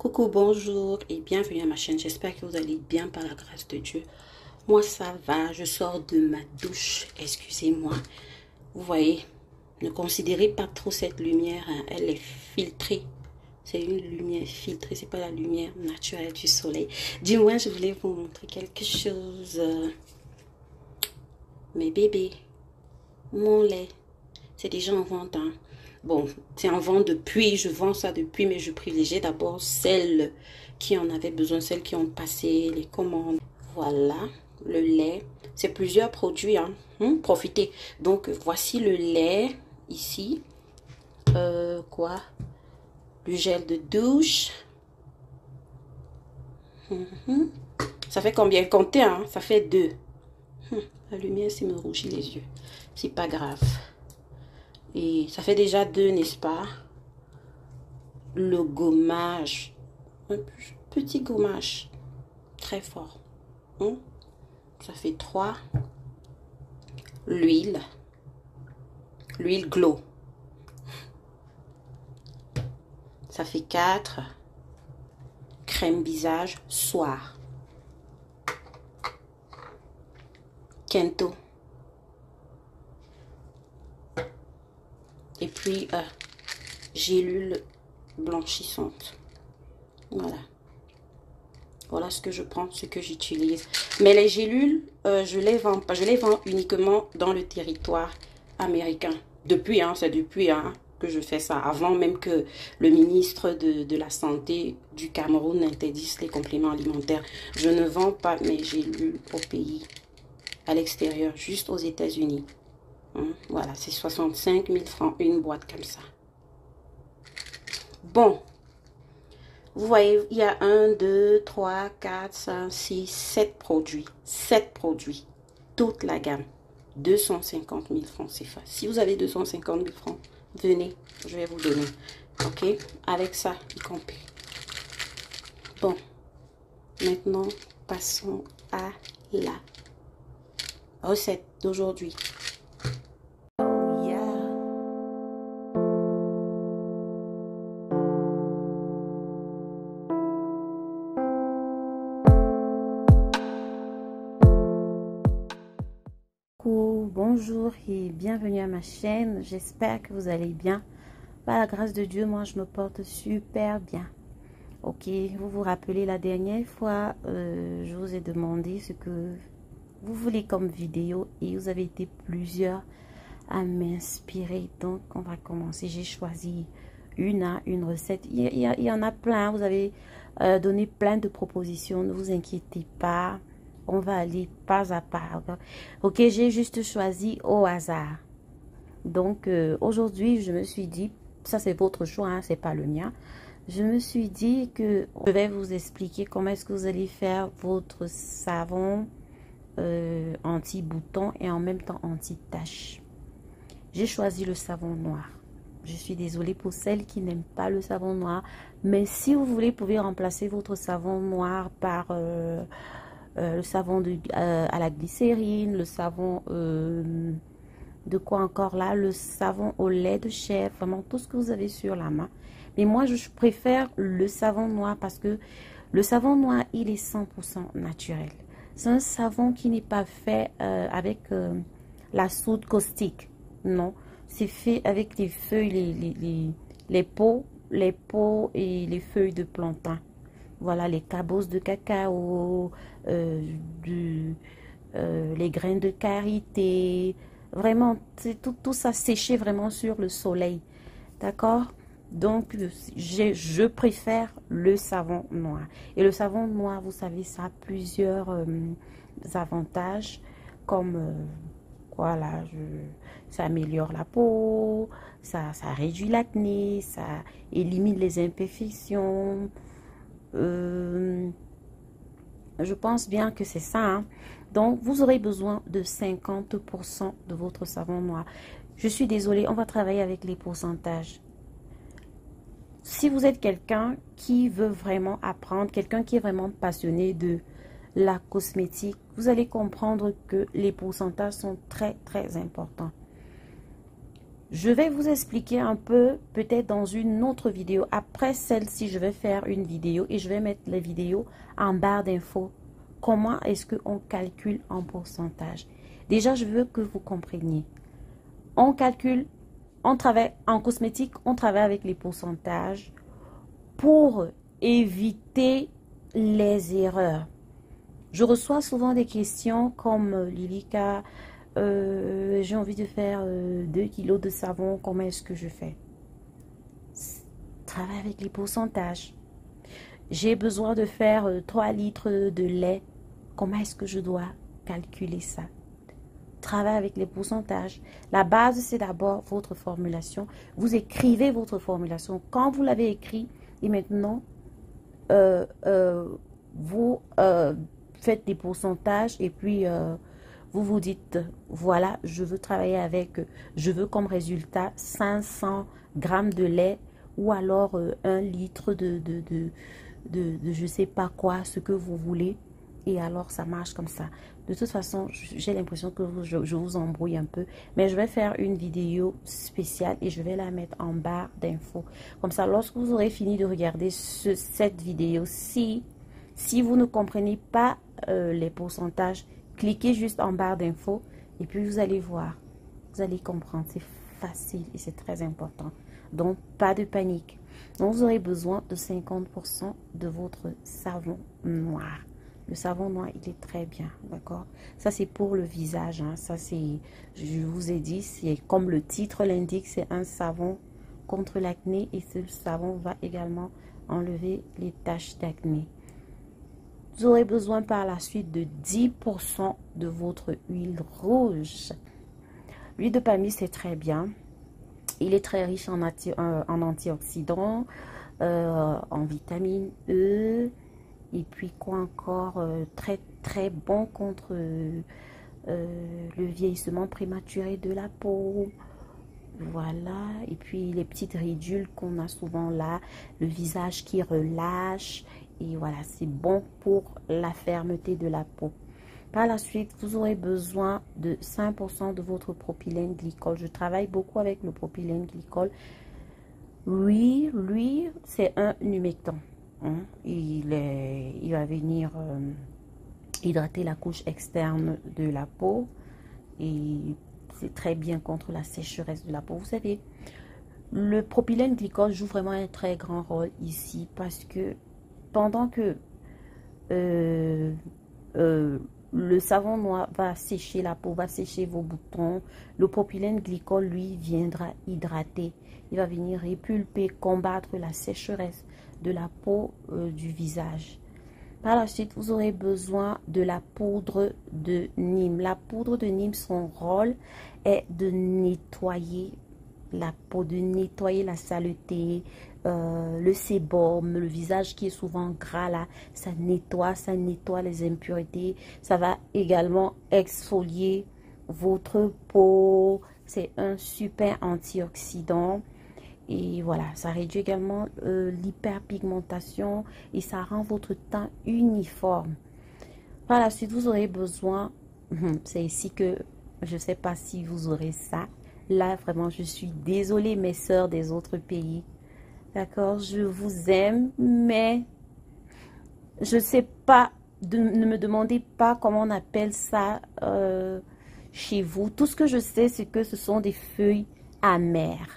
Coucou, bonjour et bienvenue à ma chaîne. J'espère que vous allez bien par la grâce de Dieu. Moi, ça va. Je sors de ma douche. Excusez-moi. Vous voyez, ne considérez pas trop cette lumière, hein. Elle est filtrée. C'est une lumière filtrée. C'est pas la lumière naturelle du soleil. Du moins, je voulais vous montrer quelque chose. Mes bébés, mon lait, c'est déjà en vente, hein. Bon, c'est en vente depuis, je vends ça depuis, mais je privilégiais d'abord celles qui en avaient besoin, celles qui ont passé les commandes. Voilà, le lait. C'est plusieurs produits, hein. Profitez. Donc, voici le lait, ici. Quoi? Le gel de douche. Ça fait combien? Comptez, hein? Ça fait 2. La lumière, c'est me rougit les yeux. C'est pas grave. Et ça fait déjà 2, n'est-ce pas? Le gommage. Un petit gommage. Très fort. Ça fait 3. L'huile. L'huile Glow. Ça fait 4. Crème visage soir. Kento. Et puis, gélule blanchissante. Voilà. Voilà ce que je prends, ce que j'utilise. Mais les gélules, je les vends pas. Je les vends uniquement dans le territoire américain. Depuis, hein, c'est depuis que je fais ça. Avant même que le ministre de la Santé du Cameroun interdise les compléments alimentaires. Je ne vends pas mes gélules au pays, à l'extérieur, juste aux États-Unis. Voilà, c'est 65 000 francs une boîte comme ça. Bon, vous voyez, il y a 1, 2, 3, 4, 5, 6, 7 produits. 7 produits. Toute la gamme. 250 000 francs CFA. Si vous avez 250 000 francs, venez, je vais vous donner. Ok, avec ça, y compris. Bon, maintenant, passons à la recette d'aujourd'hui. Bonjour et bienvenue à ma chaîne. J'espère que vous allez bien. Par la grâce de Dieu, moi je me porte super bien. Ok, vous vous rappelez la dernière fois, je vous ai demandé ce que vous voulez comme vidéo et vous avez été plusieurs à m'inspirer. Donc on va commencer. J'ai choisi une recette. Il y en a plein. Vous avez donné plein de propositions. Ne vous inquiétez pas. On va aller pas à pas. Ok, j'ai juste choisi au hasard. Donc, aujourd'hui, je me suis dit, ça c'est votre choix, hein, c'est pas le mien. Je me suis dit que je vais vous expliquer comment est-ce que vous allez faire votre savon anti-bouton et en même temps anti-tache. J'ai choisi le savon noir. Je suis désolée pour celles qui n'aiment pas le savon noir. Mais si vous voulez, vous pouvez remplacer votre savon noir par... le savon à la glycérine, le savon de quoi encore là, le savon au lait de chèvre, vraiment tout ce que vous avez sur la main. Mais moi, je préfère le savon noir parce que le savon noir, il est 100% naturel. C'est un savon qui n'est pas fait avec la soude caustique, non. C'est fait avec les feuilles, les peaux et les feuilles de plantain. Voilà, les cabosses de cacao, les graines de karité. Vraiment, c'est tout ça séché vraiment sur le soleil. D'accord? Donc, je préfère le savon noir. Et le savon noir, vous savez, ça a plusieurs avantages. Comme, voilà, ça améliore la peau, ça réduit l'acné, ça élimine les imperfections. Je pense bien que c'est ça, hein. Donc vous aurez besoin de 50% de votre savon noir. Je suis désolée, on va travailler avec les pourcentages. Si vous êtes quelqu'un qui veut vraiment apprendre, quelqu'un qui est vraiment passionné de la cosmétique, vous allez comprendre que les pourcentages sont très très importants. Je vais vous expliquer un peu, peut-être dans une autre vidéo. Après celle-ci, je vais faire une vidéo et je vais mettre les vidéos en barre d'infos. Comment est-ce qu'on calcule en pourcentage? Déjà, je veux que vous compreniez. On calcule, on travaille en cosmétique, on travaille avec les pourcentages pour éviter les erreurs. Je reçois souvent des questions comme Lilika, j'ai envie de faire 2 kilos de savon, comment est-ce que je fais? Travaille avec les pourcentages. J'ai besoin de faire 3 litres de lait, comment est-ce que je dois calculer ça? Travaille avec les pourcentages. La base, c'est d'abord votre formulation. Vous écrivez votre formulation. Quand vous l'avez écrit, et maintenant, vous faites des pourcentages et puis vous vous dites, voilà, je veux travailler avec, je veux comme résultat 500 grammes de lait ou alors 1 litre de je sais pas quoi, ce que vous voulez. Et alors, ça marche comme ça. De toute façon, j'ai l'impression que je vous embrouille un peu. Mais je vais faire une vidéo spéciale et je vais la mettre en barre d'infos. Comme ça, lorsque vous aurez fini de regarder cette vidéo, si vous ne comprenez pas les pourcentages, cliquez juste en barre d'infos et puis vous allez voir. Vous allez comprendre. C'est facile et c'est très important. Donc, pas de panique. Donc, vous aurez besoin de 50% de votre savon noir. Le savon noir, il est très bien, d'accord? Ça, c'est pour le visage. Hein. Ça, c'est, je vous ai dit, c'est comme le titre l'indique, c'est un savon contre l'acné. Et ce savon va également enlever les taches d'acné. Vous aurez besoin par la suite de 10% de votre huile rouge. L'huile de palmiste, c'est très bien. Il est très riche en antioxydants, en vitamine E. Et puis quoi encore, très bon contre le vieillissement prématuré de la peau. Voilà. Et puis les petites ridules qu'on a souvent là, le visage qui relâche. Et voilà, c'est bon pour la fermeté de la peau. Par la suite, vous aurez besoin de 5% de votre propylène glycol. Je travaille beaucoup avec le propylène glycol. Oui, lui, c'est un humectant. Hein? Il va venir hydrater la couche externe de la peau. Et c'est très bien contre la sécheresse de la peau. Vous savez, le propylène glycol joue vraiment un très grand rôle ici. Parce que pendant que le savon noir va sécher la peau, va sécher vos boutons, le propylène glycol, lui, viendra hydrater. Il va venir répulper, combattre la sécheresse de la peau du visage. Par la suite, vous aurez besoin de la poudre de Nîmes. La poudre de Nîmes, son rôle est de nettoyer la peau, de nettoyer la saleté, le sébum, le visage qui est souvent gras là, ça nettoie les impuretés. Ça va également exfolier votre peau. C'est un super antioxydant. Et voilà, ça réduit également l'hyperpigmentation et ça rend votre teint uniforme. Par la suite, vous aurez besoin, c'est ici que je ne sais pas si vous aurez ça. Là, vraiment, je suis désolée, mes sœurs des autres pays. D'accord, je vous aime, mais je ne sais pas, ne me demandez pas comment on appelle ça chez vous. Tout ce que je sais, c'est que ce sont des feuilles amères.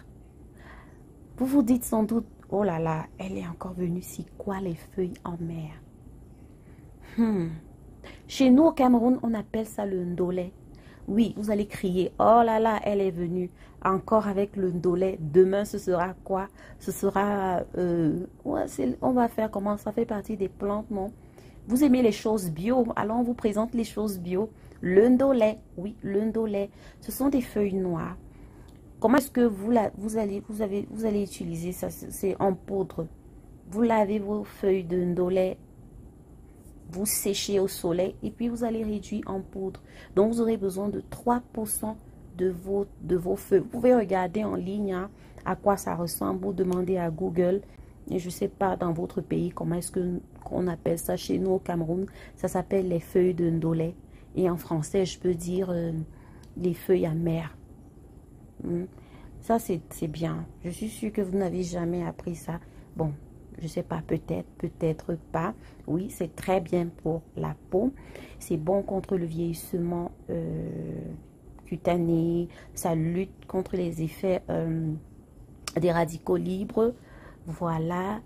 Vous vous dites sans doute, oh là là, elle est encore venue, c'est quoi les feuilles amères? Chez nous au Cameroun, on appelle ça le ndolé. Oui, vous allez crier, oh là là, elle est venue encore avec le ndolé. Demain, ce sera quoi? Ce sera, ouais, on va faire comment? Ça fait partie des plantes, non? Vous aimez les choses bio, alors on vous présente les choses bio. Le ndolé, oui, le ndolé, ce sont des feuilles noires. Comment est-ce que vous allez utiliser ça? C'est en poudre. Vous lavez vos feuilles de ndolé, vous séchez au soleil et puis vous allez réduire en poudre. Donc vous aurez besoin de 3% de vos feuilles. Vous pouvez regarder en ligne hein, à quoi ça ressemble. Vous demandez à Google. Et je ne sais pas dans votre pays comment est-ce qu'on appelle ça. Chez nous au Cameroun, ça s'appelle les feuilles de ndolé. Et en français, je peux dire les feuilles amères. Ça, c'est bien. Je suis sûre que vous n'avez jamais appris ça. Bon, je sais pas, peut-être, peut-être pas. Oui, c'est très bien pour la peau. C'est bon contre le vieillissement cutané. Ça lutte contre les effets des radicaux libres. Voilà.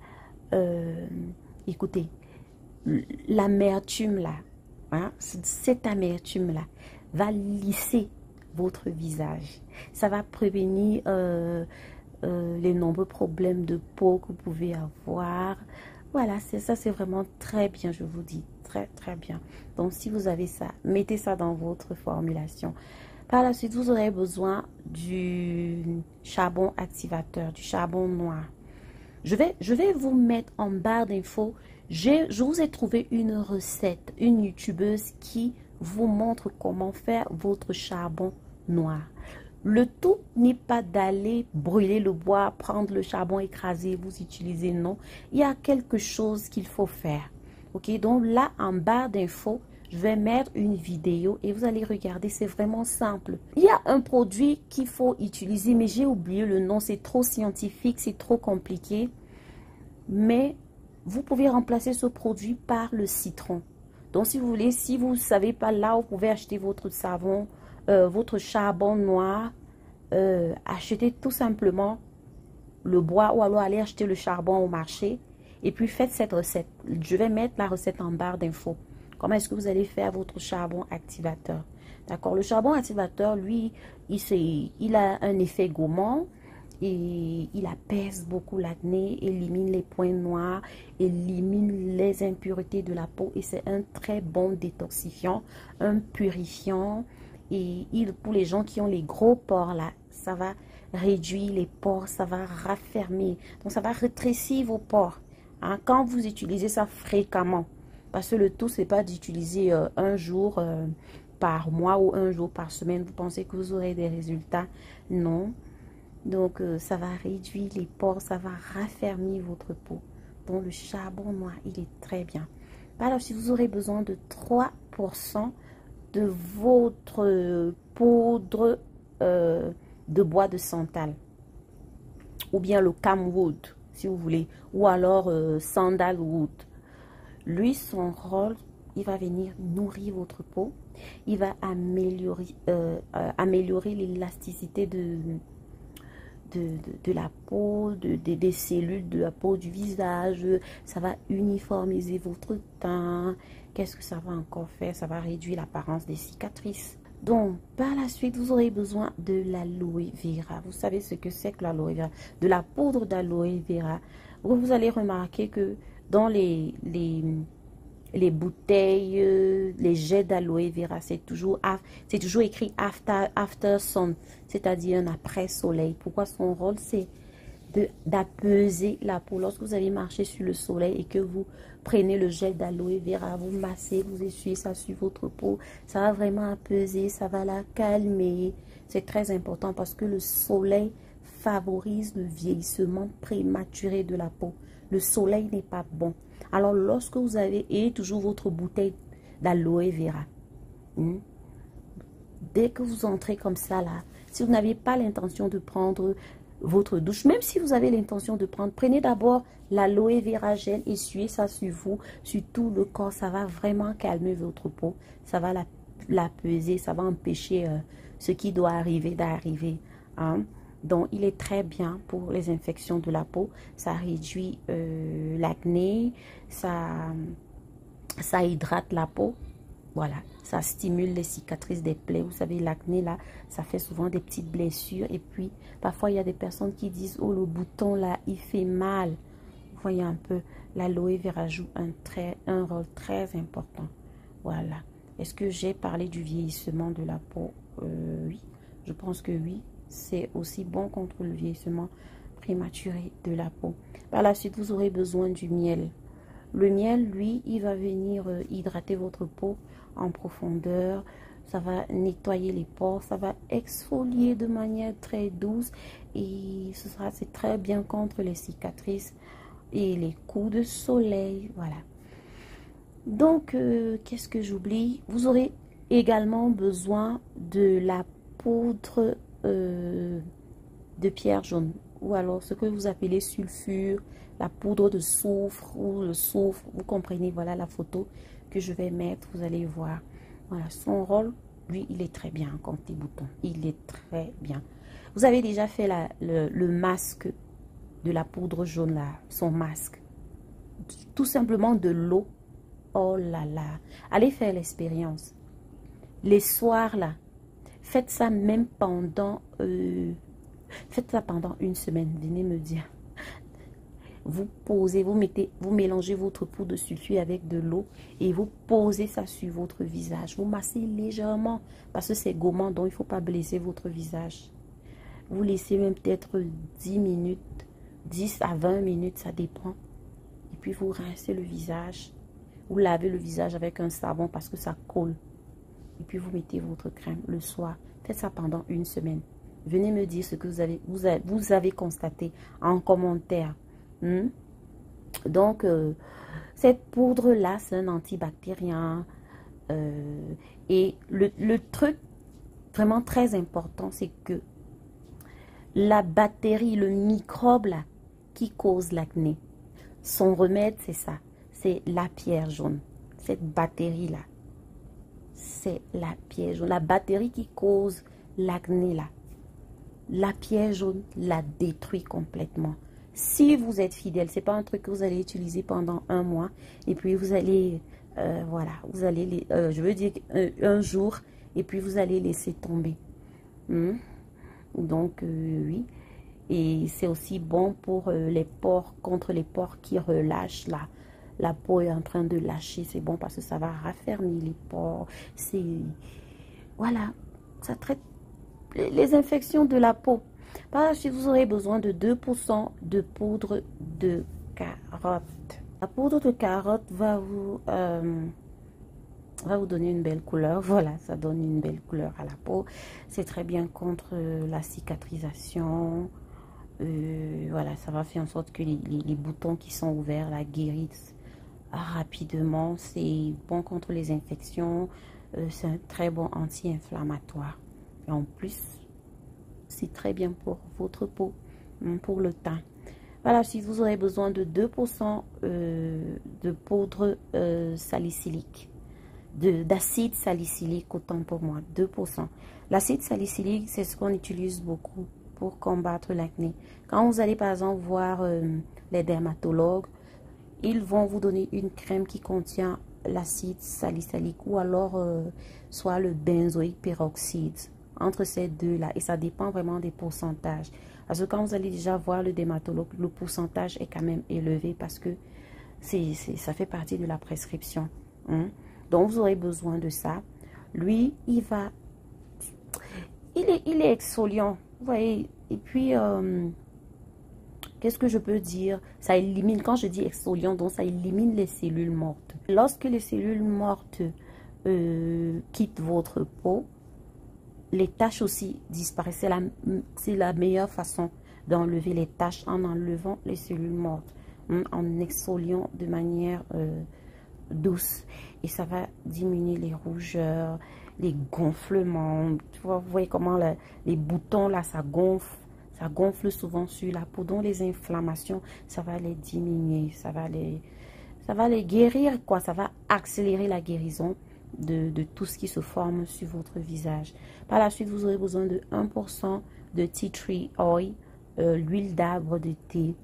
Écoutez, l'amertume là, hein, cette amertume là va lisser votre visage. Ça va prévenir les nombreux problèmes de peau que vous pouvez avoir. Voilà, c'est ça, c'est vraiment très bien, je vous dis, très très bien. Donc si vous avez ça, mettez ça dans votre formulation. Par la suite, vous aurez besoin du charbon activateur, du charbon noir. Je vais vous mettre en barre d'infos. Je vous ai trouvé une recette, une youtubeuse qui vous montre comment faire votre charbon noir. Le tout n'est pas d'aller brûler le bois, prendre le charbon écrasé, vous utilisez, non. Il y a quelque chose qu'il faut faire. Ok, donc là, en barre d'infos, je vais mettre une vidéo et vous allez regarder, c'est vraiment simple. Il y a un produit qu'il faut utiliser, mais j'ai oublié le nom, c'est trop scientifique, c'est trop compliqué. Mais vous pouvez remplacer ce produit par le citron. Donc si vous voulez, si vous ne savez pas là, vous pouvez acheter votre savon, votre charbon noir. Achetez tout simplement le bois ou alors aller acheter le charbon au marché. Et puis faites cette recette. Je vais mettre la recette en barre d'infos. Comment est-ce que vous allez faire votre charbon activateur? D'accord. Le charbon activateur, lui, il a un effet gourmand. Et il apaise beaucoup l'acné, élimine les points noirs, élimine les impuretés de la peau. Et c'est un très bon détoxifiant, un purifiant. Et pour les gens qui ont les gros pores là, ça va réduire les pores, ça va raffermir. Donc ça va rétrécir vos pores. Hein, quand vous utilisez ça fréquemment. Parce que le tout, c'est pas d'utiliser un jour par mois ou un jour par semaine. Vous pensez que vous aurez des résultats? Non. Donc, ça va réduire les pores, ça va raffermir votre peau. Donc, le charbon noir, il est très bien. Alors, si vous aurez besoin de 3% de votre poudre de bois de santal, ou bien le camwood, si vous voulez, ou alors sandalwood. Lui, son rôle, il va venir nourrir votre peau. Il va améliorer l'élasticité de la peau, des cellules de la peau, du visage. Ça va uniformiser votre teint. Qu'est-ce que ça va encore faire? Ça va réduire l'apparence des cicatrices. Donc, par la suite, vous aurez besoin de l'aloe vera. Vous savez ce que c'est que l'aloe vera? De la poudre d'aloe vera. Vous allez remarquer que dans les bouteilles, les jets d'aloe vera, c'est toujours écrit after sun, c'est-à-dire un après soleil. Pourquoi? Son rôle, c'est d'apaiser la peau. Lorsque vous allez marcher sur le soleil et que vous prenez le gel d'aloe vera, vous massez, vous essuyez ça sur votre peau, ça va vraiment apaiser, ça va la calmer. C'est très important parce que le soleil favorise le vieillissement prématuré de la peau. Le soleil n'est pas bon. Alors, lorsque vous avez toujours votre bouteille d'aloe vera, dès que vous entrez comme ça, là, si vous n'avez pas l'intention de prendre votre douche, même si vous avez l'intention de prendre, prenez d'abord l'aloe vera gel, essuyez ça sur vous, sur tout le corps. Ça va vraiment calmer votre peau. Ça va l'apaiser, ça va empêcher ce qui doit arriver d'arriver. Hein. Donc, il est très bien pour les infections de la peau. Ça réduit l'acné, ça hydrate la peau. Voilà, ça stimule les cicatrices des plaies. Vous savez, l'acné, là, ça fait souvent des petites blessures. Et puis, parfois, il y a des personnes qui disent, oh, le bouton, là, il fait mal. Vous voyez un peu, l'aloe vera joue un rôle très important. Voilà. Est-ce que j'ai parlé du vieillissement de la peau? Oui, je pense que oui. C'est aussi bon contre le vieillissement prématuré de la peau. Par la suite, vous aurez besoin du miel. Le miel, lui, il va venir hydrater votre peau en profondeur. Ça va nettoyer les pores, ça va exfolier de manière très douce. Et c'est très bien contre les cicatrices et les coups de soleil. Voilà. Donc, qu'est-ce que j'oublie? Vous aurez également besoin de la poudre de pierre jaune, ou alors ce que vous appelez sulfure, la poudre de soufre ou le soufre, vous comprenez, voilà la photo que je vais mettre, vous allez voir. Voilà, son rôle, lui, il est très bien comme petit bouton, il est très bien. Vous avez déjà fait le masque de la poudre jaune là, son masque, tout simplement de l'eau. Oh là là, allez faire l'expérience. Les soirs là, faites ça même pendant, faites ça pendant une semaine, venez me dire. Vous posez, vous mélangez votre poudre de sulfure avec de l'eau et vous posez ça sur votre visage. Vous massez légèrement parce que c'est gommant, donc il ne faut pas blesser votre visage. Vous laissez même peut-être 10 minutes, 10 à 20 minutes, ça dépend. Et puis vous rincez le visage. Vous lavez le visage avec un savon parce que ça colle. Et puis vous mettez votre crème le soir. Faites ça pendant une semaine. Venez me dire ce que vous avez constaté en commentaire. Donc, cette poudre-là, c'est un antibactérien. Et le truc vraiment très important, c'est que la bactérie, le microbe là, qui cause l'acné, son remède, c'est ça. C'est la pierre jaune. Cette bactérie-là, c'est la pierre jaune. La bactérie qui cause l'acné là, la pierre jaune la détruit complètement. Si vous êtes fidèle, c'est pas un truc que vous allez utiliser pendant un mois et puis vous allez, voilà, vous allez, je veux dire un jour et puis vous allez laisser tomber. Donc, oui. Et c'est aussi bon pour les pores, contre les pores qui relâchent là. La peau est en train de lâcher, c'est bon parce que ça va raffermir les pores. C'est, voilà, ça traite les infections de la peau. Par la suite, vous aurez besoin de 2% de poudre de carotte. La poudre de carotte va vous donner une belle couleur. Voilà, ça donne une belle couleur à la peau. C'est très bien contre la cicatrisation. Voilà, ça va faire en sorte que les boutons qui sont ouverts la guérissent rapidement. C'est bon contre les infections. C'est un très bon anti-inflammatoire. Et en plus, c'est très bien pour votre peau, pour le teint. Voilà, si vous aurez besoin de 2% de poudre salicylique, d'acide salicylique, autant pour moi, 2%. L'acide salicylique, c'est ce qu'on utilise beaucoup pour combattre l'acné. Quand vous allez par exemple voir les dermatologues, ils vont vous donner une crème qui contient l'acide salicylique ou alors soit le benzoïque peroxyde. Entre ces deux-là, et ça dépend vraiment des pourcentages. Parce que quand vous allez déjà voir le dermatologue, le pourcentage est quand même élevé parce que ça fait partie de la prescription. Donc, vous aurez besoin de ça. Lui, il est exfoliant, vous voyez. Et puis, qu'est-ce que je peux dire? Ça élimine, quand je dis exfoliant, donc ça élimine les cellules mortes. Lorsque les cellules mortes quittent votre peau, les taches aussi disparaissent. C'est la meilleure façon d'enlever les taches en enlevant les cellules mortes, en exfoliant de manière douce. Et ça va diminuer les rougeurs, les gonflements. Tu vois, vous voyez comment les boutons là, ça gonfle souvent sur la peau. Donc les inflammations, ça va les diminuer, ça va les guérir, quoi. Ça va accélérer la guérison de tout ce qui se forme sur votre visage. Par la suite, vous aurez besoin de 1% de tea tree oil, l'huile d'arbre de thé.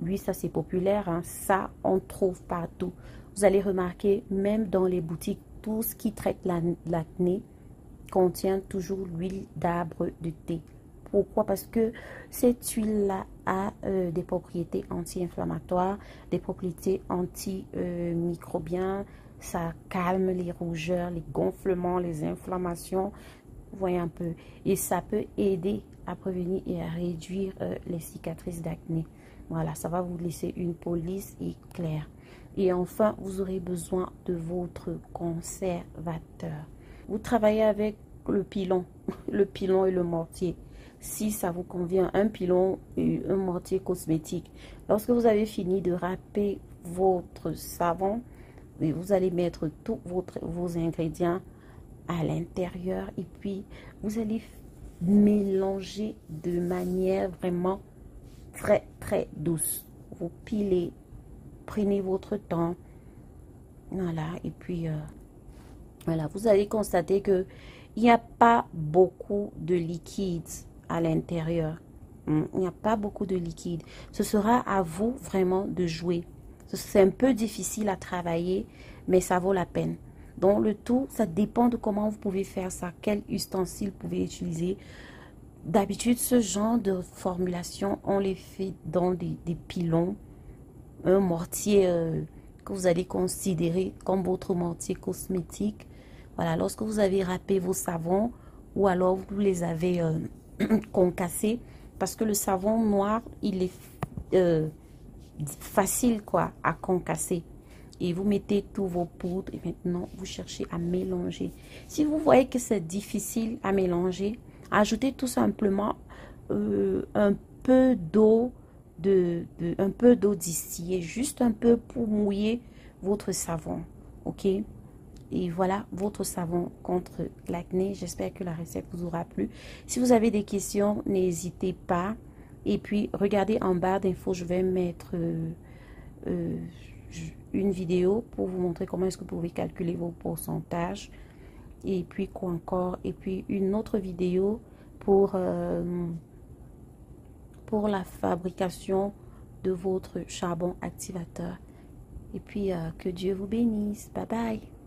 Lui, ça c'est populaire, hein. Ça, on trouve partout. Vous allez remarquer, même dans les boutiques, tout ce qui traite l'acné contient toujours l'huile d'arbre de thé. Pourquoi? Parce que cette huile-là a des propriétés anti-inflammatoires, des propriétés antimicrobiennes. Ça calme les rougeurs, les gonflements, les inflammations. Vous voyez un peu. Et ça peut aider à prévenir et à réduire les cicatrices d'acné. Voilà, ça va vous laisser une peau lisse et claire. Et enfin, vous aurez besoin de votre conservateur. Vous travaillez avec le pilon, le pilon et le mortier. Si ça vous convient, un pilon et un mortier cosmétique. Lorsque vous avez fini de râper votre savon, vous allez mettre tous vos ingrédients à l'intérieur et puis vous allez mélangez de manière vraiment très douce. Vous pilez, prenez votre temps. Voilà, et puis voilà, vous allez constater que il n'y a pas beaucoup de liquide à l'intérieur. Il n'y a pas beaucoup de liquide. Ce sera à vous vraiment de jouer. C'est un peu difficile à travailler, mais ça vaut la peine. Donc le tout, ça dépend de comment vous pouvez faire ça, quel ustensile vous pouvez utiliser. D'habitude, ce genre de formulation, on les fait dans des pilons, un mortier que vous allez considérer comme votre mortier cosmétique. Voilà, lorsque vous avez râpé vos savons ou alors vous les avez concassés, parce que le savon noir, il est facile quoi à concasser. Et vous mettez tous vos poudres et maintenant vous cherchez à mélanger. Si vous voyez que c'est difficile à mélanger, ajoutez tout simplement un peu d'eau un peu d'eau distillée, juste un peu pour mouiller votre savon. Ok? Et voilà votre savon contre l'acné. J'espère que la recette vous aura plu. Si vous avez des questions, n'hésitez pas. Et puis, regardez en barre d'infos, je vais mettre une vidéo pour vous montrer comment est-ce que vous pouvez calculer vos pourcentages. Et puis, quoi encore? Et puis, une autre vidéo pour la fabrication de votre charbon activateur. Et puis, que Dieu vous bénisse. Bye bye.